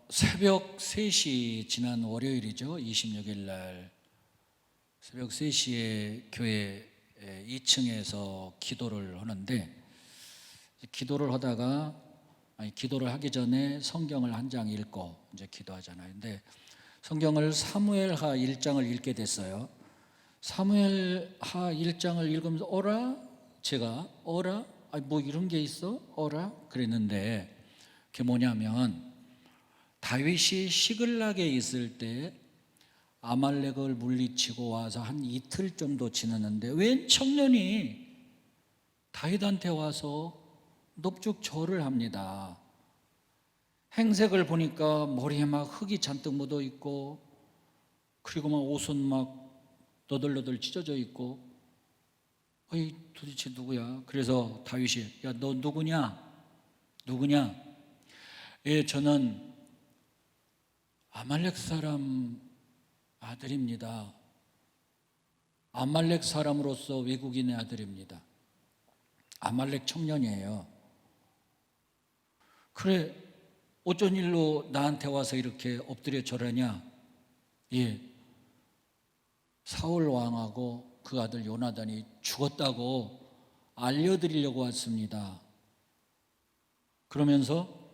새벽 3시 지난 월요일이죠. 26일 날 새벽 3시에 교회 2층에서 기도를 하는데, 기도를 하다가 기도를 하기 전에 성경을 한 장 읽고 이제 기도하잖아요. 근데 성경을 사무엘하 1장을 읽게 됐어요. 사무엘하 1장을 읽으면서 제가 뭐 이런 게 있어? 그랬는데, 그게 뭐냐면 다윗이 시글락에 있을 때 아말렉을 물리치고 와서 한 이틀 정도 지났는데, 웬 청년이 다윗한테 와서 넙죽 절을 합니다. 행색을 보니까 머리에 막 흙이 잔뜩 묻어 있고, 그리고 막 옷은 막 너덜너덜 찢어져 있고, 어이 도대체 누구야? 그래서 다윗이, 야, 너 누구냐? 예, 저는 아말렉 사람 아들입니다. 아말렉 사람으로서 외국인의 아들입니다. 아말렉 청년이에요. 그래, 어쩐 일로 나한테 와서 이렇게 엎드려 절하냐? 예, 사울 왕하고 그 아들 요나단이 죽었다고 알려드리려고 왔습니다. 그러면서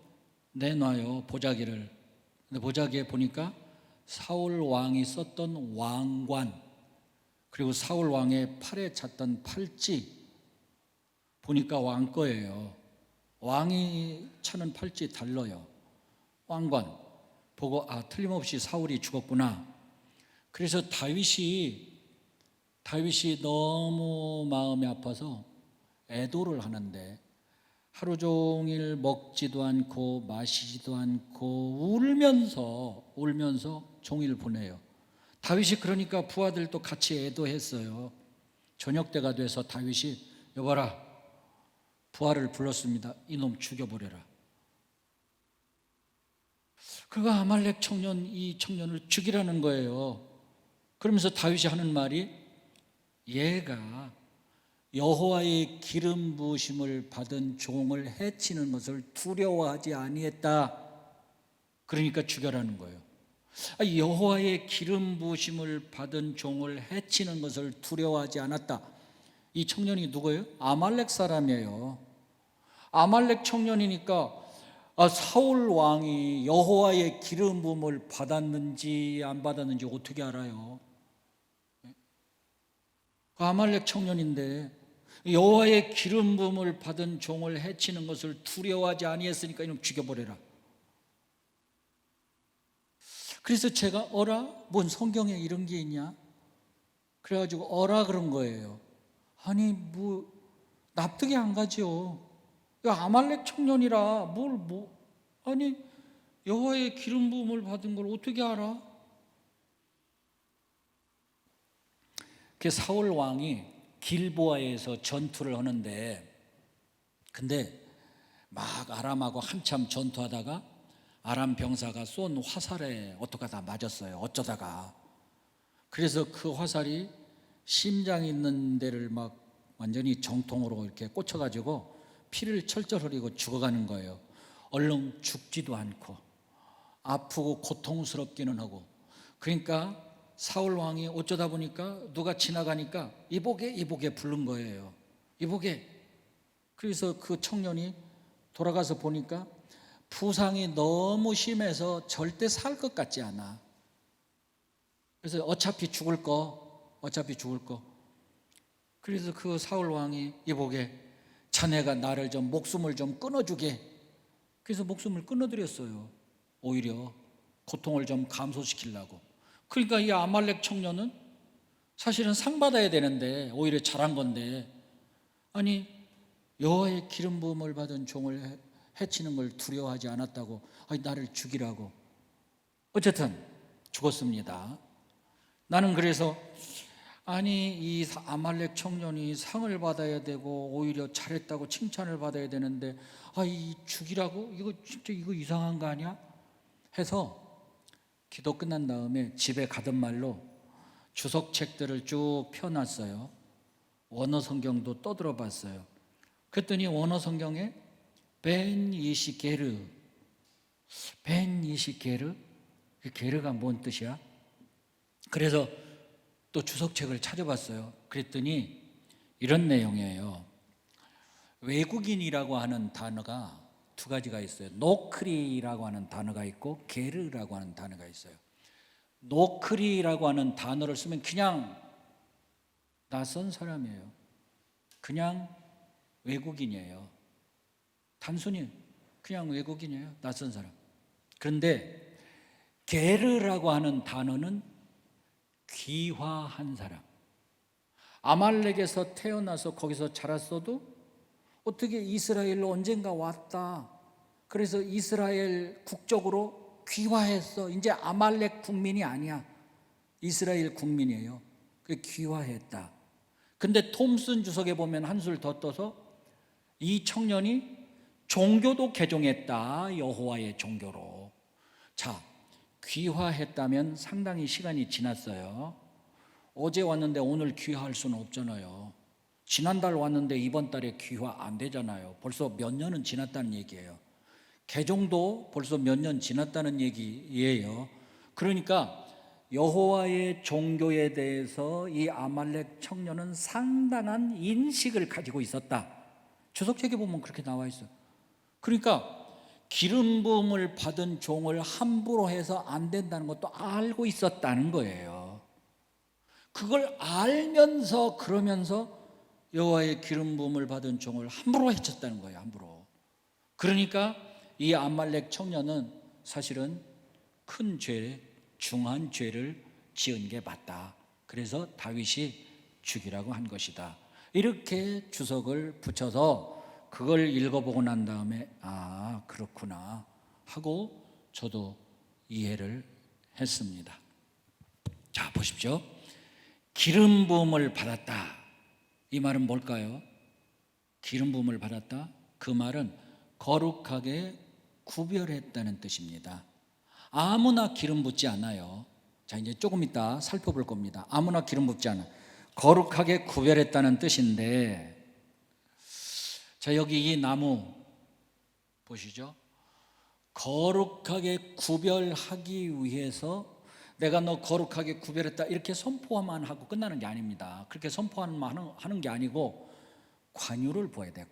내놔요, 보자기를. 근데 보자기에 보니까 사울 왕이 썼던 왕관, 그리고 사울 왕의 팔에 찼던 팔찌, 보니까 왕 거예요. 왕이 차는 팔찌 달라요. 왕관 보고, 틀림없이 사울이 죽었구나. 그래서 다윗이 너무 마음이 아파서 애도를 하는데, 하루 종일 먹지도 않고 마시지도 않고 울면서 종일 보내요. 다윗이 그러니까 부하들도 같이 애도했어요. 저녁 때가 돼서 다윗이, 여봐라, 부하를 불렀습니다. 이놈 죽여버려라. 그가 아말렉 이 청년을 죽이라는 거예요. 그러면서 다윗이 하는 말이, 얘가 여호와의 기름 부으심을 받은 종을 해치는 것을 두려워하지 아니했다. 그러니까 죽여라는 거예요. 여호와의 기름 부으심을 받은 종을 해치는 것을 두려워하지 않았다. 이 청년이 누구예요? 아말렉 사람이에요. 아말렉 청년이니까 사울 왕이 여호와의 기름 부음을 받았는지 안 받았는지 어떻게 알아요? 아말렉 청년인데 여호와의 기름 부음을 받은 종을 해치는 것을 두려워하지 아니했으니까 이놈 죽여버려라. 그래서 제가 뭔 성경에 이런 게 있냐? 그래가지고 그런 거예요. 아니 뭐 납득이 안 가죠. 아말렉 청년이라 아니 여호와의 기름 부음을 받은 걸 어떻게 알아? 그 사울 왕이 길보아에서 전투를 하는데, 근데 막 아람하고 한참 전투하다가 아람 병사가 쏜 화살에 어떡하다 맞았어요. 어쩌다가. 그래서 그 화살이 심장 있는 데를 막 완전히 정통으로 이렇게 꽂혀가지고 피를 철철 흘리고 죽어가는 거예요. 얼른 죽지도 않고 아프고 고통스럽기는 하고. 그러니까 사울 왕이 어쩌다 보니까 누가 지나가니까 이보게 부른 거예요. 이보게. 그래서 그 청년이 돌아가서 보니까 부상이 너무 심해서 절대 살 것 같지 않아. 그래서 어차피 죽을 거. 그래서 그 사울 왕이 이보게, 자네가 나를 목숨을 좀 끊어주게. 그래서 목숨을 끊어드렸어요. 오히려 고통을 좀 감소시키려고. 그러니까 이 아말렉 청년은 사실은 상 받아야 되는데 오히려 잘한 건데, 아니 여호와의 기름 부음을 받은 종을 해치는 걸 두려워하지 않았다고 나를 죽이라고. 어쨌든 죽었습니다. 나는 그래서 이 아말렉 청년이 상을 받아야 되고 오히려 잘했다고 칭찬을 받아야 되는데 이 죽이라고? 이거 진짜 이상한 거 아니야? 해서 기도 끝난 다음에 집에 가던 말로 주석책들을 쭉 펴놨어요. 원어 성경도 떠들어 봤어요. 그랬더니 원어 성경에 벤 이시게르, 벤 이시 게르? 게르가 뭔 뜻이야? 그래서 또 주석책을 찾아봤어요. 그랬더니 이런 내용이에요. 외국인이라고 하는 단어가 두 가지가 있어요. 노크리라고 하는 단어가 있고 게르라고 하는 단어가 있어요. 노크리라고 하는 단어를 쓰면 그냥 낯선 사람이에요. 그냥 외국인이에요. 단순히 그냥 외국인이에요. 낯선 사람. 그런데 게르라고 하는 단어는 귀화한 사람. 아말렉에서 태어나서 거기서 자랐어도 어떻게 이스라엘로 언젠가 왔다. 그래서 이스라엘 국적으로 귀화했어. 이제 아말렉 국민이 아니야. 이스라엘 국민이에요. 그 귀화했다. 근데 톰슨 주석에 보면 한술 더 떠서 이 청년이 종교도 개종했다. 여호와의 종교로. 자, 귀화했다면 상당히 시간이 지났어요. 어제 왔는데 오늘 귀화할 수는 없잖아요. 지난달 왔는데 이번 달에 귀화 안 되잖아요. 벌써 몇 년은 지났다는 얘기예요. 개종도 벌써 몇 년 지났다는 얘기예요. 그러니까 여호와의 종교에 대해서 이 아말렉 청년은 상당한 인식을 가지고 있었다. 주석책에 보면 그렇게 나와 있어요. 그러니까 기름 부음을 받은 종을 함부로 해서 안 된다는 것도 알고 있었다는 거예요. 그걸 알면서 그러면서 여호와의 기름 부음을 받은 종을 함부로 해쳤다는 거예요. 함부로. 그러니까 이 아말렉 청년은 사실은 큰 죄, 중한 죄를 지은 게 맞다. 그래서 다윗이 죽이라고 한 것이다. 이렇게 주석을 붙여서 그걸 읽어보고 난 다음에 아, 그렇구나 하고 저도 이해를 했습니다. 자, 보십시오. 기름 부음을 받았다. 이 말은 뭘까요? 기름 부음을 받았다. 그 말은 거룩하게 구별했다는 뜻입니다. 아무나 기름 붓지 않아요. 자, 이제 조금 이따 살펴볼 겁니다. 아무나 기름 붓지 않아. 거룩하게 구별했다는 뜻인데, 자, 여기 이 나무 보시죠. 거룩하게 구별하기 위해서 내가 너 거룩하게 구별했다 이렇게 선포만 하고 끝나는 게 아닙니다. 그렇게 선포만 하는 게 아니고 관유를 부어야 돼요.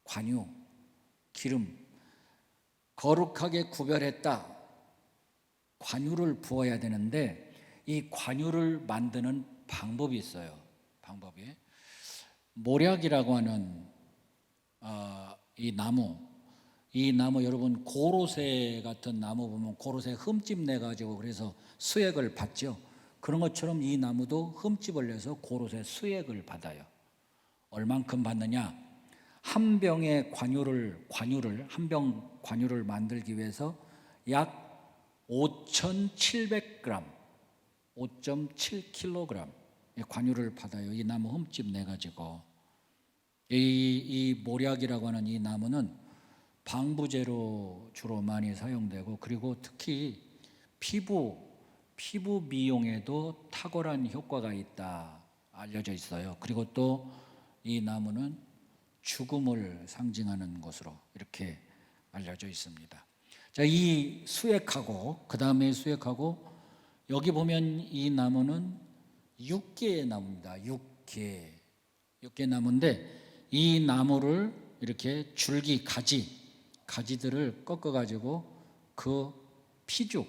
관유, 기름. 거룩하게 구별했다. 관유를 부어야 되는데 이 관유를 만드는 방법이 있어요. 방법이. 모략이라고 하는 이 나무 여러분 고로쇠 같은 나무 보면 고로쇠 흠집 내가지고 그래서 수액을 받죠. 그런 것처럼 이 나무도 흠집을 내서 고로쇠 수액을 받아요. 얼만큼 받느냐? 한 병의 한 병 관유를 만들기 위해서 약 5,700g, 5.7kg 관유를 받아요. 이 나무 흠집 내가지고. 이 모략이라고 하는 이 나무는 방부제로 주로 많이 사용되고, 그리고 특히 피부 미용에도 탁월한 효과가 있다 알려져 있어요. 그리고 또 이 나무는 죽음을 상징하는 것으로 이렇게 알려져 있습니다. 자, 이 수액하고 그 다음에 수액하고 여기 보면 이 나무는 6개의 나무입니다. 6개 나무인데 이 나무를 이렇게 줄기 가지들을 꺾어 가지고 그 피죽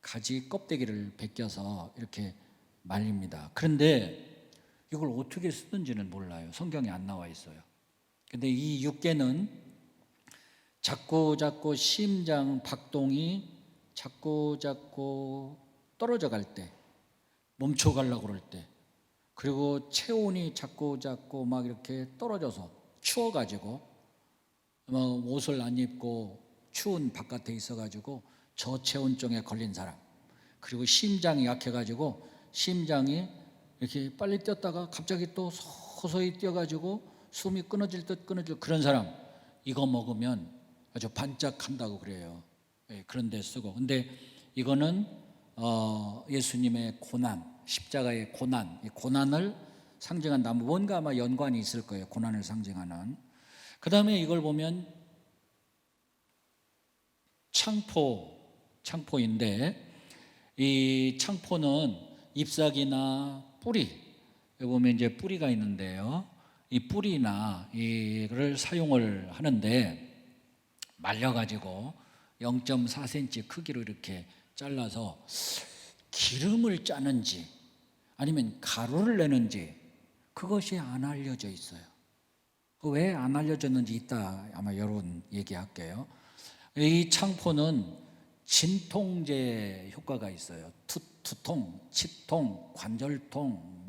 가지 껍데기를 벗겨서 이렇게 말립니다. 그런데 이걸 어떻게 쓰는지는 몰라요. 성경에 안 나와 있어요. 근데 이 6개는 자꾸 심장 박동이 자꾸 떨어져 갈 때, 멈춰 가려고 그럴 때, 그리고 체온이 자꾸 막 이렇게 떨어져서 추워가지고 옷을 안 입고 추운 바깥에 있어가지고 저체온증에 걸린 사람, 그리고 심장이 약해가지고 심장이 이렇게 빨리 뛰었다가 갑자기 또 서서히 뛰어가지고 숨이 끊어질 그런 사람, 이거 먹으면 아주 반짝한다고 그래요. 그런 데 쓰고. 근데 이거는 예수님의 고난, 십자가의 고난, 이 고난을 상징한 나무, 뭔가 아마 연관이 있을 거예요. 고난을 상징하는. 그 다음에 이걸 보면 창포인데, 이 창포는 잎사귀나 뿌리, 여기 보면 이제 뿌리가 있는데요. 이 뿌리나 이를 사용을 하는데, 말려가지고 0.4cm 크기로 이렇게 잘라서 기름을 짜는지 아니면 가루를 내는지 그것이 안 알려져 있어요. 왜 안 알려졌는지 이따 아마 여러분 얘기할게요. 이 창포는 진통제 효과가 있어요. 두통, 치통, 관절통,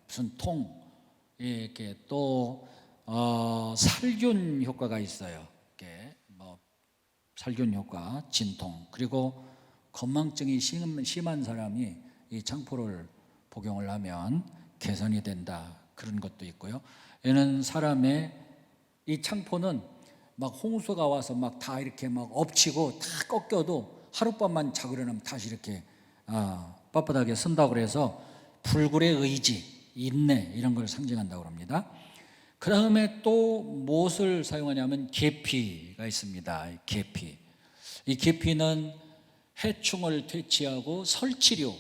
무슨 통, 이렇게 또 살균 효과가 있어요. 이렇게 살균 효과, 진통. 그리고 건망증이 심한 사람이 이 창포를 복용을 하면 개선이 된다, 그런 것도 있고요. 얘는 사람의, 이 창포는 막 홍수가 와서 막 다 이렇게 막 엎치고 다 꺾여도 하룻밤만 자고 일어나면 다시 이렇게 빳빳하게 쓴다고 그래서 불굴의 의지, 인내, 이런 걸 상징한다고 합니다. 그 다음에 또 무엇을 사용하냐면 계피가 있습니다. 계피. 이 계피는 해충을 퇴치하고 설치류,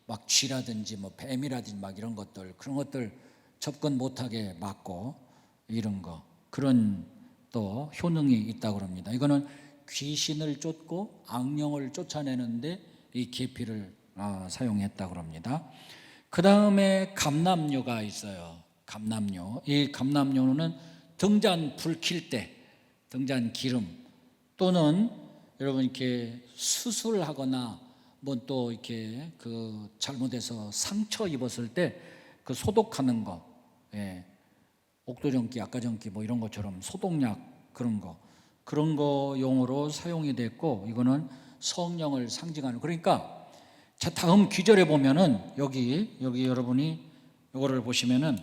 막 쥐라든지 뱀이라든지 막 이런 것들, 그런 것들 접근 못하게 막고 이런 거, 그런 또 효능이 있다고 합니다. 이거는 귀신을 쫓고 악령을 쫓아내는데 이 계피를 사용했다고 합니다. 그 다음에 감람류가 있어요. 감람류. 이 감람류는 등잔 불 킬 때, 등잔 기름, 또는 여러분 이렇게 수술하거나 또 이렇게 잘못해서 상처 입었을 때 그 소독하는 거, 옥도전기, 악가전기 이런 것처럼 소독약, 그런 거 용으로 사용이 됐고, 이거는 성령을 상징하는. 그러니까 자, 다음 귀절에 보면은 여기 여러분이 이거를 보시면은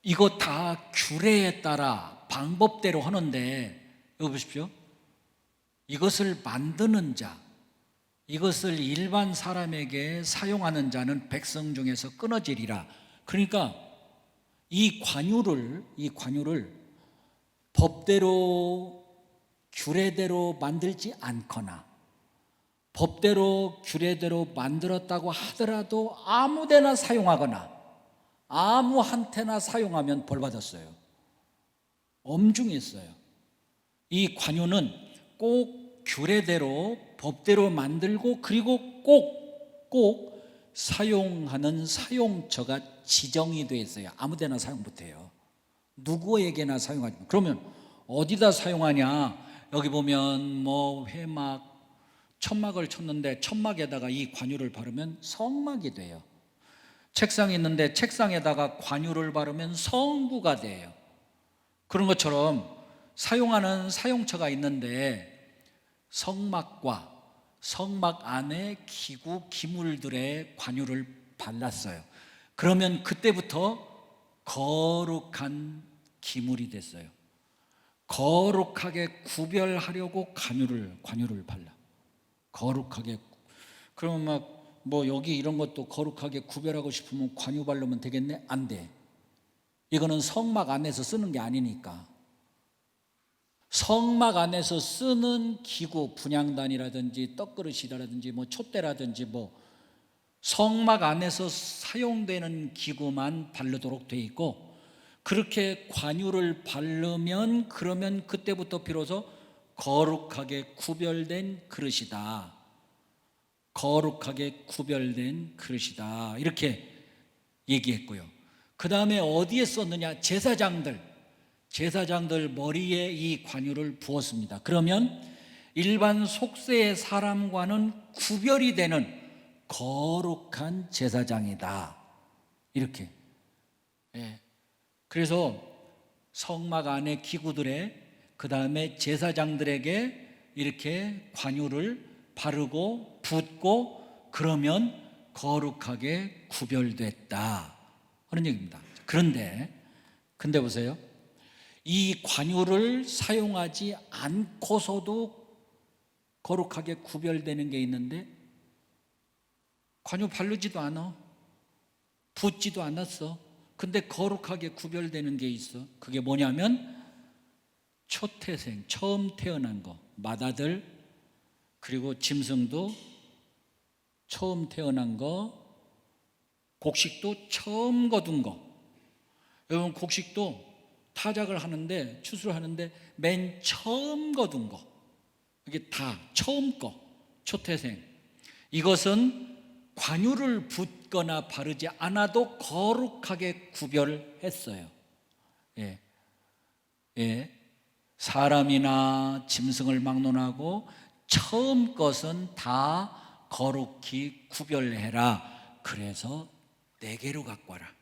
이거 다 규례에 따라 방법대로 하는데, 여기 보십시오. 이것을 만드는 자, 이것을 일반 사람에게 사용하는 자는 백성 중에서 끊어지리라. 그러니까 이 관유를 법대로 규례대로 만들지 않거나 법대로 규례대로 만들었다고 하더라도 아무데나 사용하거나 아무한테나 사용하면 벌받았어요. 엄중했어요. 이 관유는 꼭 규례대로 법대로 만들고, 그리고 꼭 사용하는 사용처가 지정이 되어 있어요. 아무데나 사용 못해요. 누구에게나 사용하지. 그러면 어디다 사용하냐? 여기 보면 회막, 천막을 쳤는데 천막에다가 이 관유를 바르면 성막이 돼요. 책상이 있는데 책상에다가 관유를 바르면 성구가 돼요. 그런 것처럼 사용하는 사용처가 있는데, 성막과 성막 안에 기구 기물들의 관유를 발랐어요. 그러면 그때부터 거룩한 기물이 됐어요. 거룩하게 구별하려고 관유를 발라. 거룩하게. 그러면 여기 이런 것도 거룩하게 구별하고 싶으면 관유 바르면 되겠네? 안 돼. 이거는 성막 안에서 쓰는 게 아니니까. 성막 안에서 쓰는 기구, 분향단이라든지 떡그릇이라든지 촛대라든지 성막 안에서 사용되는 기구만 바르도록 돼 있고, 그렇게 관유를 바르면 그러면 그때부터 비로소 거룩하게 구별된 그릇이다. 거룩하게 구별된 그릇이다. 이렇게 얘기했고요. 그 다음에 어디에 썼느냐? 제사장들 머리에 이 관유를 부었습니다. 그러면 일반 속세의 사람과는 구별이 되는 거룩한 제사장이다. 이렇게. 그래서 성막 안의 기구들에, 그 다음에 제사장들에게 이렇게 관유를 바르고 붓고, 그러면 거룩하게 구별됐다 하는 얘기입니다. 그런데 보세요. 이 관유를 사용하지 않고서도 거룩하게 구별되는 게 있는데, 관유 바르지도 않아, 붓지도 않았어. 근데 거룩하게 구별되는 게 있어. 그게 뭐냐면 초태생, 처음 태어난 거, 맏아들, 그리고 짐승도 처음 태어난 거, 곡식도 처음 거둔 거. 여러분, 곡식도 타작을 하는데, 추수를 하는데 맨 처음 거둔 거, 이게 다 처음 거, 초태생. 이것은 관유를 붓거나 바르지 않아도 거룩하게 구별했어요. 예. 예. 사람이나 짐승을 막론하고 처음 것은 다 거룩히 구별해라. 그래서 4개로 갖고 와라.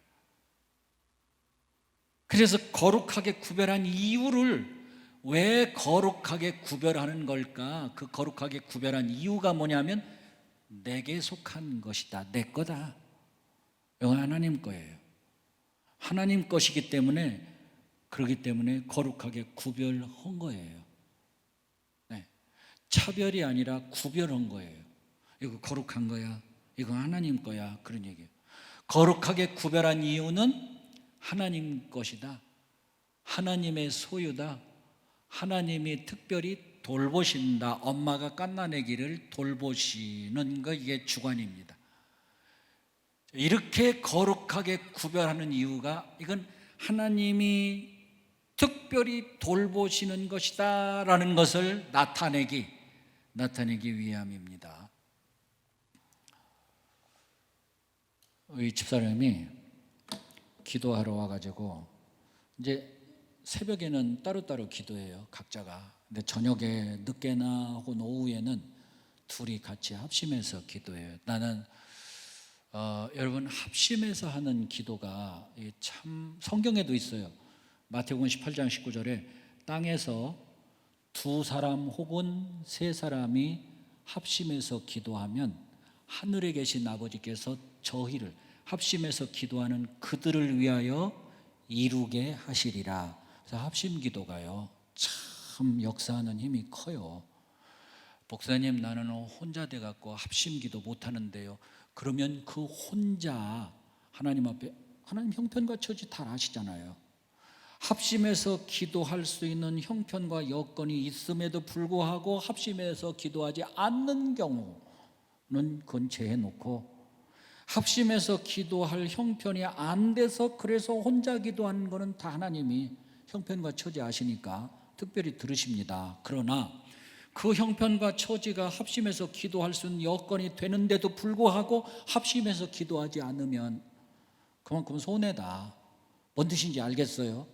그래서 거룩하게 구별한 이유를, 왜 거룩하게 구별하는 걸까? 그 거룩하게 구별한 이유가 뭐냐면 내게 속한 것이다, 내 거다. 이건 하나님 거예요. 하나님 것이기 때문에, 그렇기 때문에 거룩하게 구별한 거예요. 네. 차별이 아니라 구별한 거예요. 이거 거룩한 거야, 이거 하나님 거야, 그런 얘기예요. 거룩하게 구별한 이유는 하나님 것이다, 하나님의 소유다, 하나님이 특별히 돌보신다. 엄마가 갓난아기를 돌보시는 거, 이게 주관입니다. 이렇게 거룩하게 구별하는 이유가, 이건 하나님이 특별히 돌보시는 것이다 라는 것을 나타내기 위함입니다. 이 집사람이 기도하러 와가지고, 이제 새벽에는 따로따로 기도해요, 각자가. 근데 저녁에 늦게나 혹은 오후에는 둘이 같이 합심해서 기도해요. 나는 여러분, 합심해서 하는 기도가 참 성경에도 있어요. 마태복음 18장 19절에 땅에서 2사람 혹은 3사람이 합심해서 기도하면 하늘에 계신 아버지께서 저희를, 합심해서 기도하는 그들을 위하여 이루게 하시리라. 그래서 합심 기도가요, 참 역사하는 힘이 커요. 목사님, 나는 혼자 돼갖고 합심 기도 못하는데요. 그러면 그 혼자 하나님 앞에, 하나님 형편과 처지 다 아시잖아요. 합심해서 기도할 수 있는 형편과 여건이 있음에도 불구하고 합심해서 기도하지 않는 경우는 그건 제해놓고, 합심해서 기도할 형편이 안 돼서 그래서 혼자 기도하는 거는 다 하나님이 형편과 처지 아시니까 특별히 들으십니다. 그러나 그 형편과 처지가 합심해서 기도할 수 있는 여건이 되는데도 불구하고 합심해서 기도하지 않으면 그만큼 손해다. 뭔 뜻인지 알겠어요?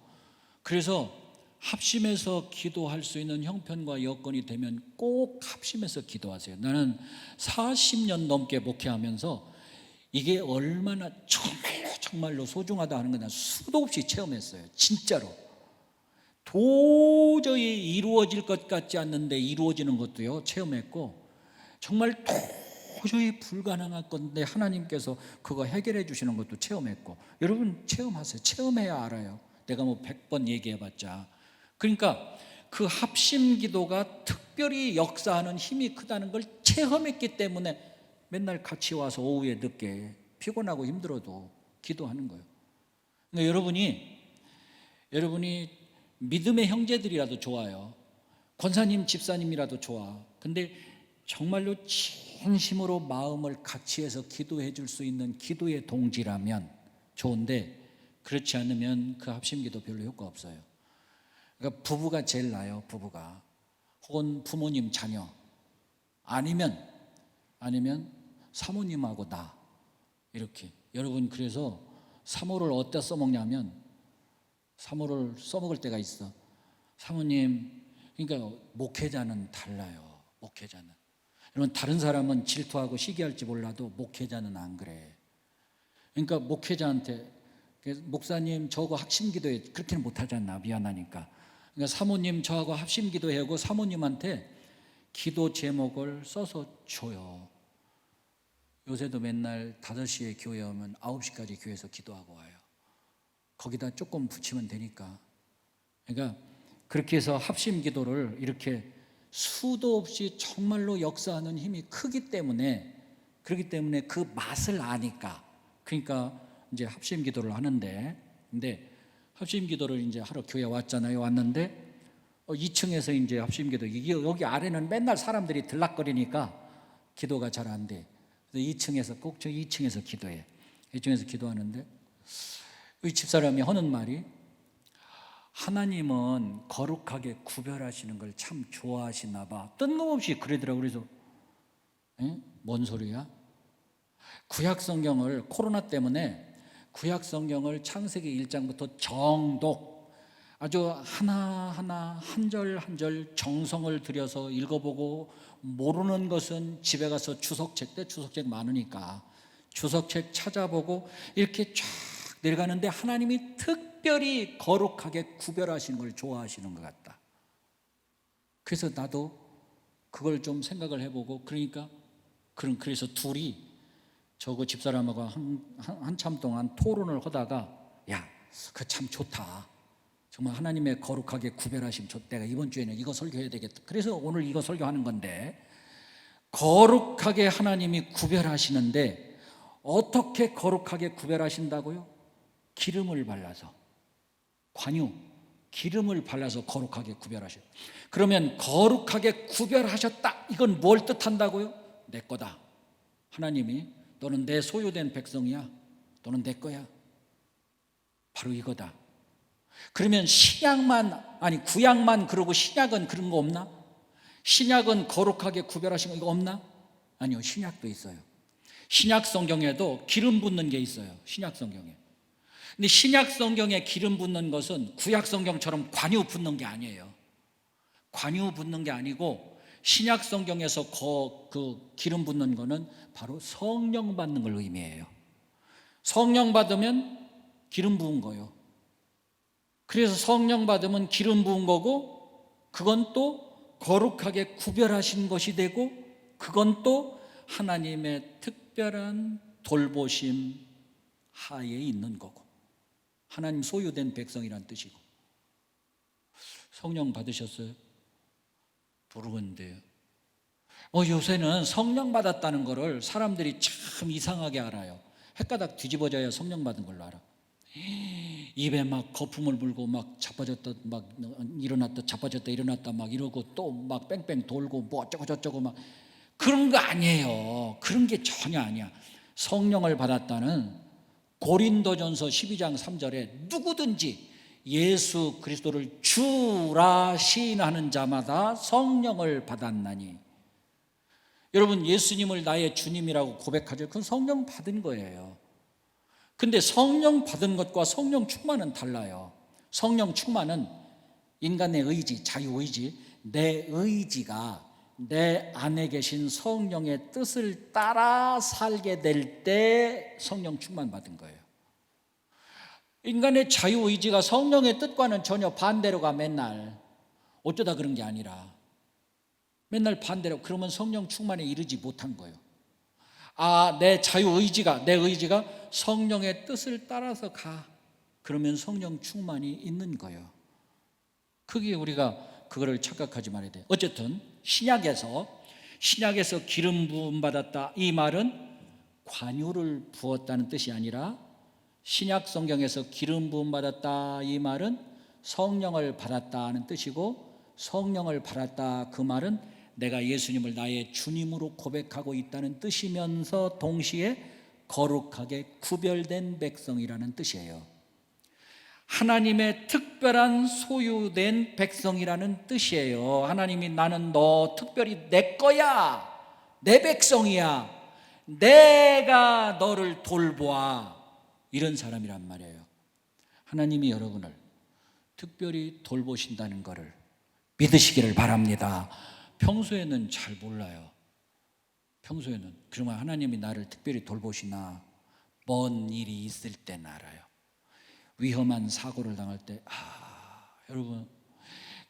그래서 합심해서 기도할 수 있는 형편과 여건이 되면 꼭 합심해서 기도하세요. 나는 40년 넘게 목회하면서 이게 얼마나 정말로 소중하다 하는 건 난 수도 없이 체험했어요. 진짜로. 도저히 이루어질 것 같지 않는데 이루어지는 것도요, 체험했고, 정말 도저히 불가능한 건데 하나님께서 그거 해결해 주시는 것도 체험했고. 여러분 체험하세요. 체험해야 알아요. 내가 뭐 100번 얘기해봤자. 그러니까 그 합심 기도가 특별히 역사하는 힘이 크다는 걸 체험했기 때문에 맨날 같이 와서 오후에 늦게 피곤하고 힘들어도 기도하는 거예요. 그러니까 여러분이 믿음의 형제들이라도 좋아요. 권사님, 집사님이라도 좋아. 근데 정말로 진심으로 마음을 같이 해서 기도해 줄 수 있는 기도의 동지라면 좋은데, 그렇지 않으면 그 합심기도 별로 효과 없어요. 그러니까 부부가 제일 나아요. 부부가, 혹은 부모님 자녀, 아니면 사모님하고 나, 이렇게. 여러분, 그래서 사모를 어디다 써먹냐면, 사모를 써먹을 때가 있어. 사모님, 그러니까 목회자는 달라요. 목회자는, 여러분, 다른 사람은 질투하고 시기할지 몰라도 목회자는 안 그래. 그러니까 목회자한테, 목사님 저하고 합심기도해, 그렇게는 못하잖아, 미안하니까. 그러니까 사모님 저하고 합심기도해 하고 사모님한테 기도 제목을 써서 줘요. 요새도 맨날 5시에 교회 오면 9시까지 교회에서 기도하고 와요. 거기다 조금 붙이면 되니까. 그러니까 그렇게 해서 합심 기도를 이렇게 수도 없이 정말로 역사하는 힘이 크기 때문에, 그렇기 때문에 그 맛을 아니까, 그러니까 이제 합심 기도를 하는데, 근데 합심 기도를 이제 하러 교회 왔잖아요. 왔는데 2층에서 이제 합심기도, 여기 아래는 맨날 사람들이 들락거리니까 기도가 잘 안 돼. 그래서 2층에서 꼭 저 2층에서 기도해. 2층에서 기도하는데 이 집사람이 하는 말이, 하나님은 거룩하게 구별하시는 걸 참 좋아하시나 봐. 뜬금없이 그러더라고. 그래서 뭔 소리야? 구약 성경을, 코로나 때문에 구약 성경을 창세기 1장부터 정독, 아주 하나하나 한 절 한 절 정성을 들여서 읽어보고, 모르는 것은 집에 가서 주석책, 때 주석책 많으니까 주석책 찾아보고 이렇게 쫙 내려가는데, 하나님이 특별히 거룩하게 구별하시는 걸 좋아하시는 것 같다. 그래서 나도 그걸 좀 생각을 해보고, 그래서 둘이 저거 집사람하고 한참 동안 토론을 하다가, 야, 그거 참 좋다. 정말 하나님의 거룩하게 구별하심 좋다. 내가 이번 주에는 이거 설교해야 되겠다. 그래서 오늘 이거 설교하는 건데, 거룩하게 하나님이 구별하시는데 어떻게 거룩하게 구별하신다고요? 기름을 발라서, 관유, 기름을 발라서 거룩하게 구별하셔. 그러면 거룩하게 구별하셨다, 이건 뭘 뜻한다고요? 내 거다. 하나님이 너는 내 소유된 백성이야, 너는 내 거야, 바로 이거다. 그러면 구약만 그러고 신약은 그런 거 없나? 신약은 거룩하게 구별하신 거 이거 없나? 아니요, 신약도 있어요. 신약 성경에도 기름 붓는 게 있어요. 신약 성경에. 근데 신약 성경에 기름 붓는 것은 구약 성경처럼 관유 붓는 게 아니에요. 관유 붓는 게 아니고, 신약 성경에서 그 기름 붓는 거는 바로 성령 받는 걸 의미해요. 성령 받으면 기름 부은 거예요. 그래서 성령 받으면 기름 부은 거고, 그건 또 거룩하게 구별하신 것이 되고, 그건 또 하나님의 특별한 돌보심 하에 있는 거고, 하나님 소유된 백성이란 뜻이고. 성령 받으셨어요? 모르겠는데요. 요새는 성령 받았다는 거를 사람들이 참 이상하게 알아요. 헷가닥 뒤집어져야 성령 받은 걸로 알아. 입에 막 거품을 불고 막 자빠졌다, 막 일어났다 자빠졌다 일어났다 막 이러고, 또 막 뺑뺑 돌고 뭐 어쩌고 저쩌고 막, 그런 거 아니에요. 그런 게 전혀 아니야. 성령을 받았다는, 고린도전서 12장 3절에 누구든지 예수 그리스도를 주라 시인하는 자마다 성령을 받았나니. 여러분, 예수님을 나의 주님이라고 고백하죠. 그건 성령 받은 거예요. 근데 성령 받은 것과 성령 충만은 달라요. 성령 충만은 인간의 의지, 자유의지, 내 의지가 내 안에 계신 성령의 뜻을 따라 살게 될 때 성령 충만 받은 거예요. 인간의 자유의지가 성령의 뜻과는 전혀 반대로 가, 맨날. 어쩌다 그런 게 아니라 맨날 반대로, 그러면 성령 충만에 이르지 못한 거예요. 내 자유의지가, 내 의지가 성령의 뜻을 따라서 가, 그러면 성령 충만이 있는 거예요. 그게 우리가 그거를 착각하지 말아야 돼요. 어쨌든 신약에서 기름 부음 받았다, 이 말은 관유를 부었다는 뜻이 아니라, 신약 성경에서 기름 부음 받았다, 이 말은 성령을 받았다는 뜻이고, 성령을 받았다, 그 말은 내가 예수님을 나의 주님으로 고백하고 있다는 뜻이면서 동시에 거룩하게 구별된 백성이라는 뜻이에요. 하나님의 특별한 소유된 백성이라는 뜻이에요. 하나님이 나는 너 특별히 내 거야, 내 백성이야, 내가 너를 돌보아, 이런 사람이란 말이에요. 하나님이 여러분을 특별히 돌보신다는 것을 믿으시기를 바랍니다. 평소에는 잘 몰라요. 평소에는. 그러면 하나님이 나를 특별히 돌보시나, 먼 일이 있을 땐 알아요. 위험한 사고를 당할 때, 여러분,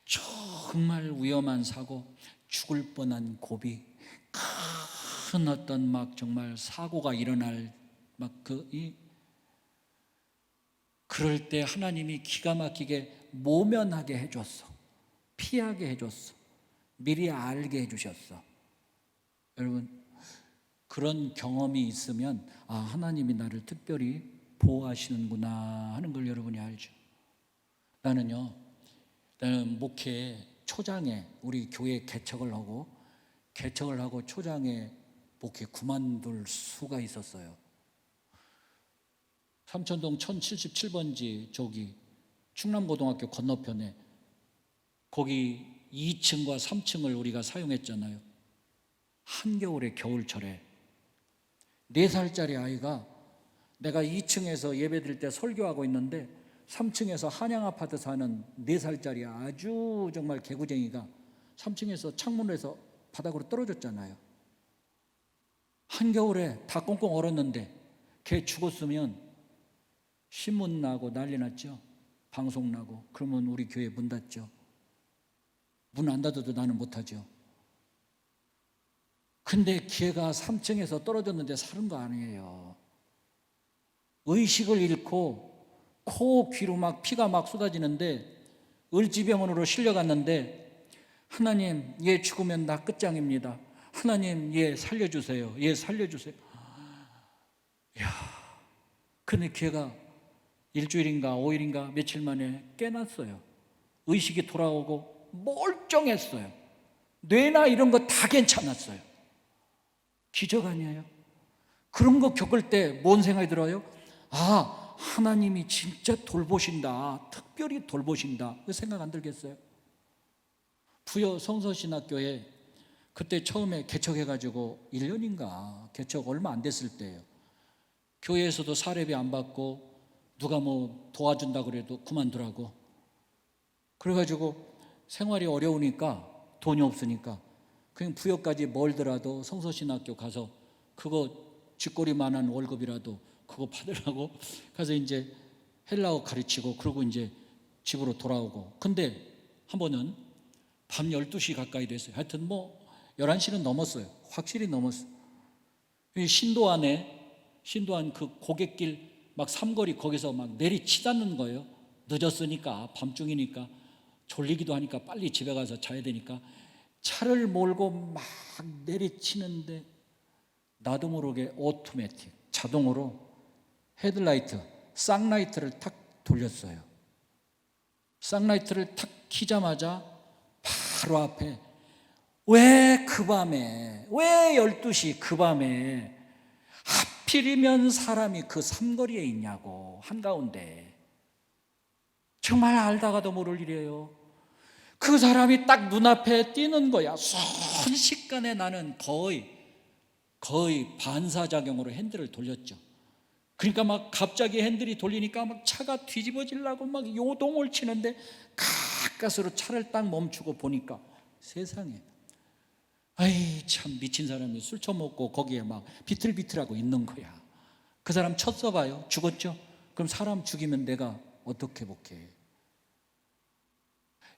정말 위험한 사고, 죽을 뻔한 고비, 큰 어떤 막 정말 사고가 일어날 그럴 때 하나님이 기가 막히게 모면하게 해줬어. 피하게 해줬어. 미리 알게 해주셨어. 여러분, 그런 경험이 있으면 하나님이 나를 특별히 보호하시는구나 하는 걸 여러분이 알죠. 나는요, 나는 목회 초장에 우리 교회 개척을 하고 초장에 목회 그만둘 수가 있었어요. 삼천동 1077번지 저기 충남고등학교 건너편에 거기 2층과 3층을 우리가 사용했잖아요. 한겨울에 겨울철에 4살짜리 아이가 내가 2층에서 예배드릴 때 설교하고 있는데 3층에서 한양아파트 사는 4살짜리 아주 정말 개구쟁이가 3층에서 창문에서 바닥으로 떨어졌잖아요. 한겨울에 다 꽁꽁 얼었는데 걔 죽었으면 신문 나고 난리 났죠. 방송 나고. 그러면 우리 교회 문 닫죠. 문 안 닫아도 나는 못하죠. 근데 걔가 3층에서 떨어졌는데 사는 거 아니에요. 의식을 잃고 코, 귀로 막 피가 막 쏟아지는데 을지병원으로 실려갔는데 하나님, 얘 죽으면 나 끝장입니다. 하나님, 얘 살려주세요. 얘 살려주세요. 이야, 근데 걔가 일주일인가 5일인가 며칠 만에 깨났어요. 의식이 돌아오고 멀쩡했어요. 뇌나 이런 거 다 괜찮았어요. 기적 아니에요? 그런 거 겪을 때 뭔 생각이 들어요? 아, 하나님이 진짜 돌보신다. 특별히 돌보신다. 그 생각 안 들겠어요? 부여 성서신학교에 그때 처음에 개척해가지고 1년인가 개척 얼마 안 됐을 때예요. 교회에서도 사례비 안 받고 누가 뭐 도와준다 그래도 그만두라고. 그래가지고 생활이 어려우니까 돈이 없으니까 그냥 부여까지 멀더라도 성서신학교 가서 그거 쥐꼬리만한 월급이라도 그거 받으라고 가서 이제 헬라어 가르치고 그러고 이제 집으로 돌아오고. 근데 한 번은 밤 12시 가까이 됐어요. 하여튼 뭐 11시는 넘었어요. 확실히 넘었어요. 신도안 그 고갯길 막 삼거리 거기서 막 내리치닫는 거예요. 늦었으니까 밤중이니까 졸리기도 하니까 빨리 집에 가서 자야 되니까 차를 몰고 막 내리치는데 나도 모르게 오토매틱 자동으로 헤드라이트 쌍라이트를 탁 돌렸어요. 쌍라이트를 탁 켜자마자 바로 앞에 왜 그 밤에 왜 12시 그 밤에 하필이면 사람이 그 삼거리에 있냐고. 한가운데 정말 알다가도 모를 일이에요. 그 사람이 딱 눈앞에 띄는 거야. 순식간에 나는 거의 반사작용으로 핸들을 돌렸죠. 그러니까 막 갑자기 핸들이 돌리니까 막 차가 뒤집어지려고 막 요동을 치는데 가까스로 차를 딱 멈추고 보니까 세상에, 아이 참 미친 사람이 술 처먹고 거기에 막 비틀비틀하고 있는 거야. 그 사람 쳤어봐요. 죽었죠? 그럼 사람 죽이면 내가 어떻게 복해?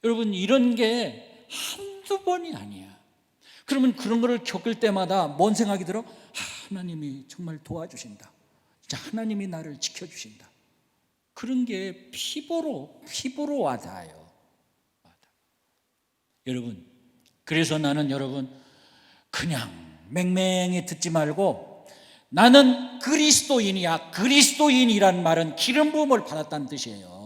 여러분, 이런 게 한두 번이 아니야. 그러면 그런 거를 겪을 때마다 뭔 생각이 들어? 하나님이 정말 도와주신다. 진짜 하나님이 나를 지켜주신다. 그런 게 피부로 와닿아요. 여러분, 그래서 나는 여러분 그냥 맹맹히 듣지 말고 나는 그리스도인이야. 그리스도인이란 말은 기름 부음을 받았다는 뜻이에요.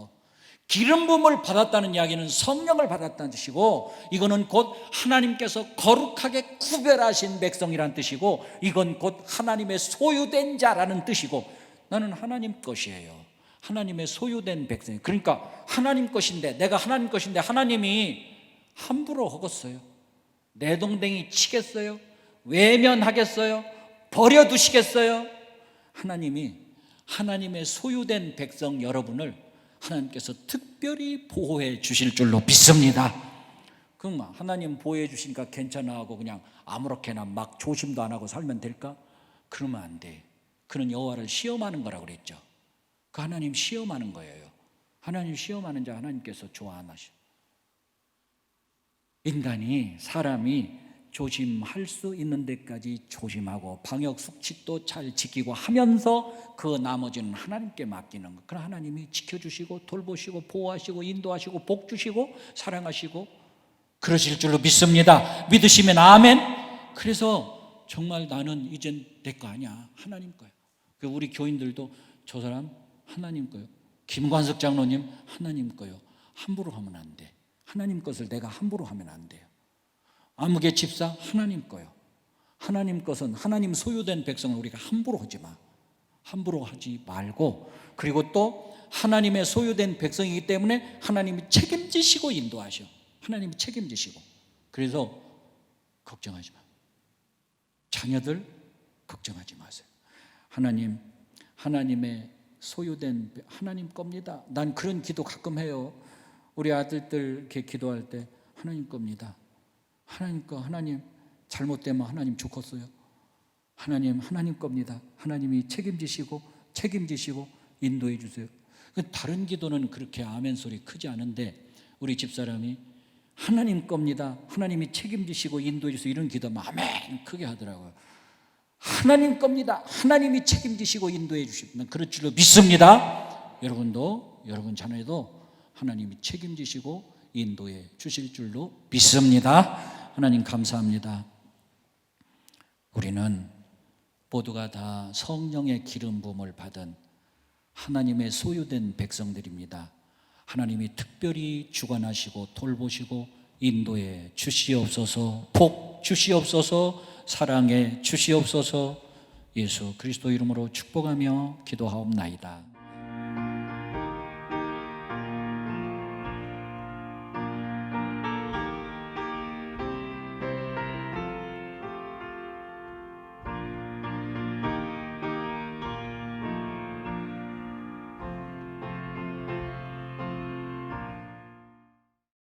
기름 부음을 받았다는 이야기는 성령을 받았다는 뜻이고, 이거는 곧 하나님께서 거룩하게 구별하신 백성이라는 뜻이고, 이건 곧 하나님의 소유된 자라는 뜻이고, 나는 하나님 것이에요. 하나님의 소유된 백성. 그러니까 하나님 것인데, 내가 하나님 것인데 하나님이 함부로 허겄어요? 내동댕이 치겠어요? 외면하겠어요? 버려두시겠어요? 하나님이 하나님의 소유된 백성 여러분을 하나님께서 특별히 보호해 주실 줄로 믿습니다. 그럼 하나님 보호해 주시니까 괜찮아 하고 그냥 아무렇게나 막 조심도 안 하고 살면 될까? 그러면 안 돼. 그는 여호와를 시험하는 거라고 그랬죠. 그 하나님 시험하는 거예요. 하나님 시험하는 자 하나님께서 좋아 안 하셔. 인간이, 사람이 조심할 수 있는 데까지 조심하고 방역 수칙도 잘 지키고 하면서 그 나머지는 하나님께 맡기는 거. 그럼 하나님이 지켜주시고 돌보시고 보호하시고 인도하시고 복 주시고 사랑하시고 그러실 줄로 믿습니다. 믿으시면 아멘. 그래서 정말 나는 이젠 내 거 아니야. 하나님 거야. 우리 교인들도 저 사람 하나님 거요. 김관석 장로님 하나님 거요. 함부로 하면 안 돼. 하나님 것을 내가 함부로 하면 안 돼요. 아무개 집사 하나님 거요. 하나님 것은 하나님 소유된 백성을 우리가 함부로 하지 마. 함부로 하지 말고, 그리고 또 하나님의 소유된 백성이기 때문에 하나님이 책임지시고 인도하셔. 하나님이 책임지시고. 그래서 걱정하지 마. 자녀들 걱정하지 마세요. 하나님의 소유된 하나님 겁니다. 난 그런 기도 가끔 해요. 우리 아들들 이렇게 기도할 때 하나님 겁니다. 하나님 거, 하나님 잘못되면 하나님 죽었어요. 하나님 겁니다. 하나님이 책임지시고 인도해 주세요. 다른 기도는 그렇게 아멘 소리 크지 않은데 우리 집사람이 하나님 겁니다. 하나님이 책임지시고 인도해 주세요. 이런 기도면 아멘 크게 하더라고요. 하나님 겁니다. 하나님이 책임지시고 인도해 주십니다. 그럴 줄로 믿습니다. 여러분도, 여러분 자녀도 하나님이 책임지시고 인도해 주실 줄로 믿습니다. 하나님 감사합니다. 우리는 모두가 다 성령의 기름 부음을 받은 하나님의 소유된 백성들입니다. 하나님이 특별히 주관하시고 돌보시고 인도해 주시옵소서. 복 주시옵소서. 사랑해 주시옵소서. 예수 그리스도 이름으로 축복하며 기도하옵나이다.